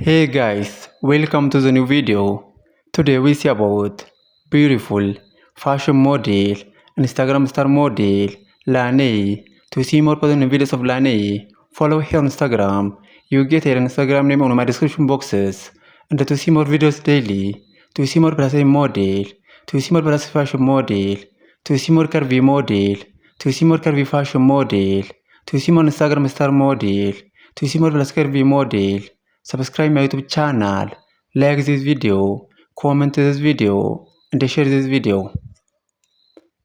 Hey guys, welcome to the new video. Today we see about beautiful fashion model, Instagram star model, Lane. To see more positive videos of Lane, follow her on Instagram. You get her Instagram name on my description boxes. And to see more videos daily, to see more plus model, to see more plus fashion model, to see more curvy model, to see more curvy fashion model, to see more Instagram star model, to see more plus curvy model. Subscribe my YouTube channel, like this video, comment this video, and share this video.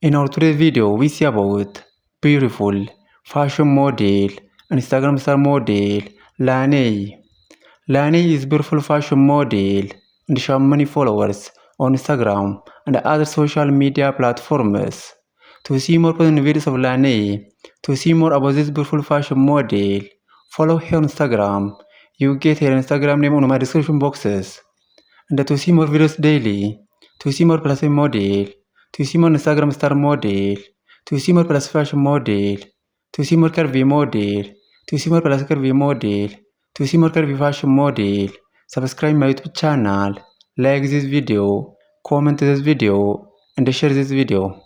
In our today's video, we see about beautiful fashion model, Instagram star model, Lane. Lane is beautiful fashion model and she has many followers on Instagram and other social media platforms. To see more positive videos of Lane, to see more about this beautiful fashion model, follow her on Instagram. You get her Instagram name on my description boxes. And to see more videos daily, to see more plus model, to see more Instagram star model, to see more plus fashion model, to see more curvy model, to see more plus curvy model, to see more curvy fashion model, subscribe my YouTube channel, like this video, comment this video, and share this video.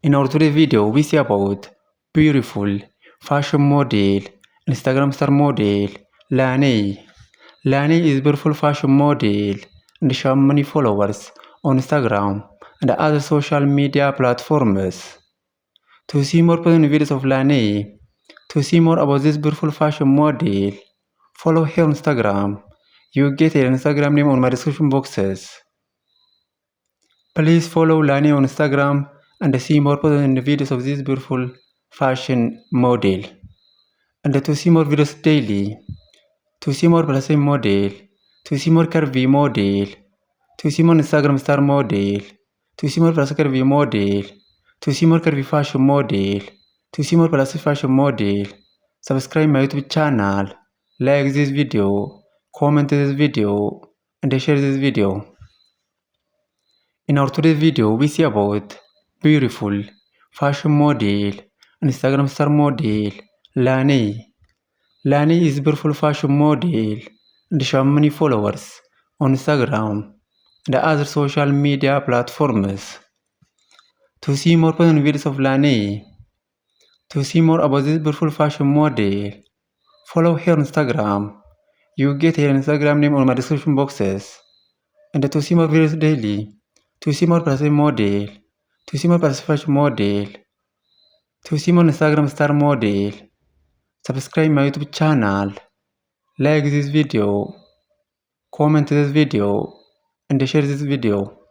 In our today's video, we see about beautiful fashion model, Instagram star model, Lane. Lane is beautiful fashion model and she has many followers on Instagram and other social media platforms. To see more positive videos of Lane, to see more about this beautiful fashion model, follow her on Instagram. You get her Instagram name on my description boxes. Please follow Lani on Instagram and see more positive videos of this beautiful fashion model. And to see more videos daily, to see more plus model, to see more curvy model, to see more Instagram star model, to see more plus curvy model, to see more curvy fashion model, to see more plus fashion model, subscribe my YouTube channel, like this video, comment this video, and share this video. In our today's video, we see about beautiful fashion model, Instagram star model, Lani. Lani is beautiful fashion model and she has many followers on Instagram and other social media platforms. To see more positive videos of Lani, to see more about this beautiful fashion model, follow her on Instagram. You get her Instagram name on my description boxes. And to see more videos daily, to see more plus model, to see more plus fashion model, to see more Instagram star model, subscribe my YouTube channel, like this video, comment this video, and share this video.